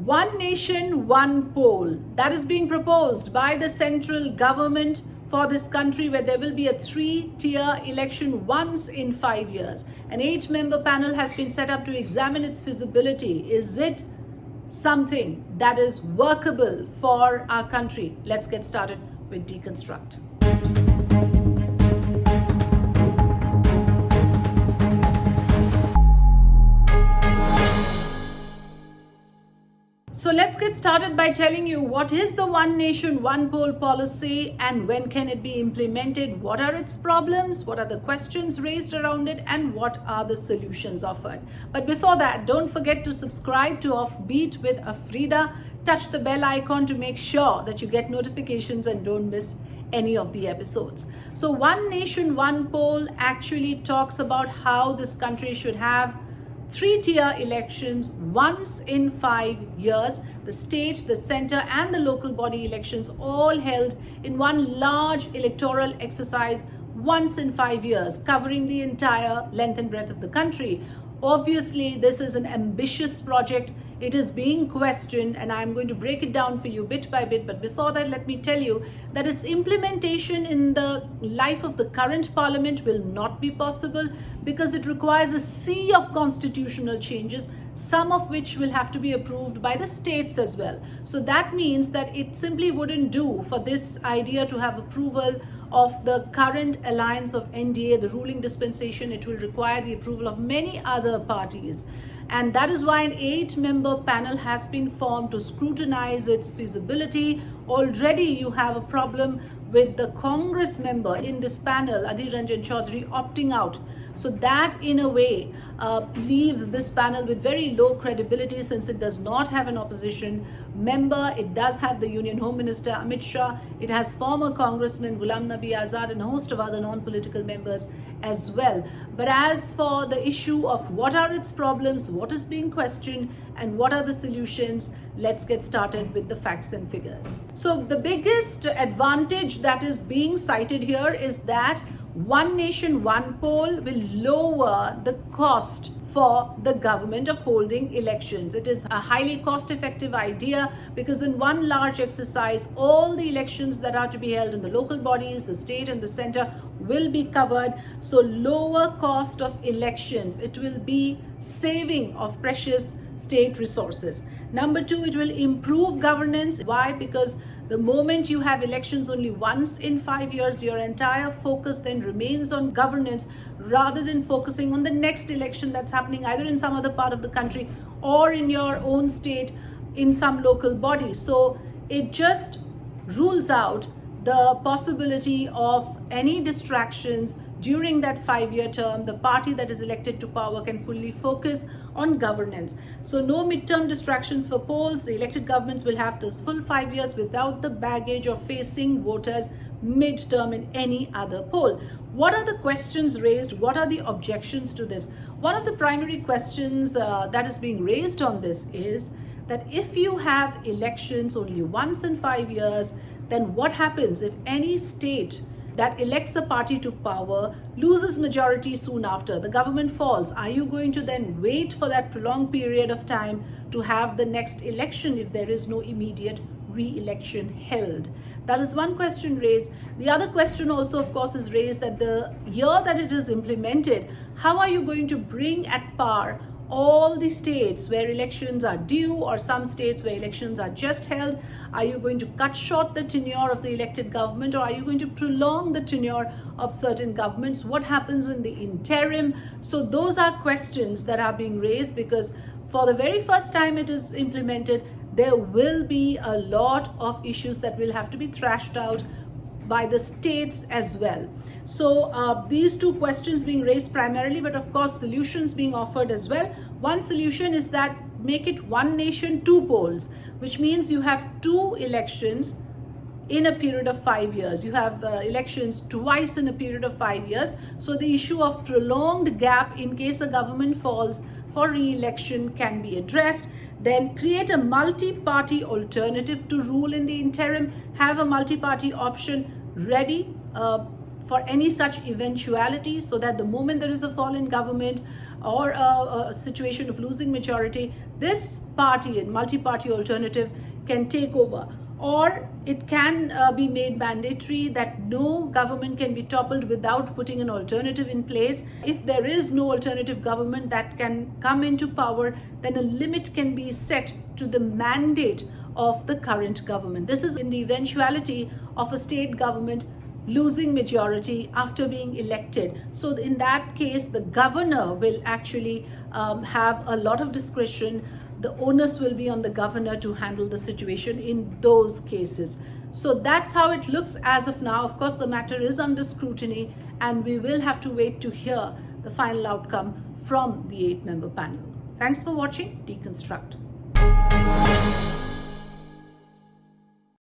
One nation, one poll. That is being proposed by the central government for this country, where there will be a 3-tier election once in 5 years. An 8-member panel has been set up to examine its feasibility. Is it something that is workable for our country? Let's get started with Deconstruct. So let's get started by telling you what is the one nation, one poll policy and when can it be implemented, what are its problems, what are the questions raised around it, and what are the solutions offered. But before that, don't forget to subscribe to Offbeat with Afrida. Touch the bell icon to make sure that you get notifications and don't miss any of the episodes. So one nation, one poll actually talks about how this country should have 3-tier elections once in 5 years. The state, the center, and the local body elections all held in one large electoral exercise once in 5 years, covering the entire length and breadth of the country. Obviously, this is an ambitious project. It is being questioned, and I'm going to break it down for you bit by bit. But before that, let me tell you that its implementation in the life of the current parliament will not be possible because it requires a sea of constitutional changes, some of which will have to be approved by the states as well. So that means that it simply wouldn't do for this idea to have approval of the current alliance of NDA, the ruling dispensation. It will require the approval of many other parties. And that is why an 8-member panel has been formed to scrutinize its feasibility. Already you have a problem with the Congress member in this panel, Adhir Ranjan Chaudhary, opting out. So that in a way leaves this panel with very low credibility, since it does not have an opposition member. It does have the Union Home Minister Amit Shah. It has former Congressman Ghulam Nabi Azad and a host of other non-political members as well. But as for the issue of what are its problems, what is being questioned, and what are the solutions, let's get started with the facts and figures. So the biggest advantage that is being cited here is that one nation, one poll will lower the cost for the government of holding elections. It is a highly cost-effective idea because in one large exercise, all the elections that are to be held in the local bodies, the state and the center will be covered. So lower cost of elections. It will be saving of precious state resources. Number two, it will improve governance. Why? Because the moment you have elections only once in 5 years, your entire focus then remains on governance rather than focusing on the next election that's happening either in some other part of the country or in your own state in some local body. So it just rules out the possibility of any distractions during that 5-year term. The party that is elected to power can fully focus on governance. So no midterm distractions for polls. The elected governments will have this full 5 years without the baggage of facing voters midterm in any other poll. What are the questions raised? What are the objections to this? One of the primary questions that is being raised on this is that if you have elections only once in 5 years, then what happens if any state that elects a party to power loses majority soon after? The government falls. Are you going to then wait for that prolonged period of time to have the next election if there is no immediate re-election held? That is one question raised. The other question also, of course, is raised that the year that it is implemented, how are you going to bring at par all the states where elections are due or some states where elections are just held? Are you going to cut short the tenure of the elected government, or are you going to prolong the tenure of certain governments? What happens in the interim? So those are questions that are being raised because for the very first time it is implemented, there will be a lot of issues that will have to be thrashed out by the states as well. So these two questions being raised primarily, but of course solutions being offered as well. One solution is that make it one nation, two polls, which means you have two elections in a period of 5 years. You have elections twice in a period of 5 years. So the issue of prolonged gap in case a government falls for re-election can be addressed. Then create a multi-party alternative to rule in the interim. Have a multi-party option ready for any such eventuality, so that the moment there is a fall in government or a situation of losing majority, this party and multi-party alternative can take over. Or it can be made mandatory that no government can be toppled without putting an alternative in place. If there is no alternative government that can come into power, then a limit can be set to the mandate of the current government. This is in the eventuality of a state government losing majority after being elected. So in that case, the governor will actually have a lot of discretion. The onus will be on the governor to handle the situation in those cases. So that's how it looks as of now. Of course, the matter is under scrutiny, and we will have to wait to hear the final outcome from the 8-member panel. Thanks for watching Deconstruct.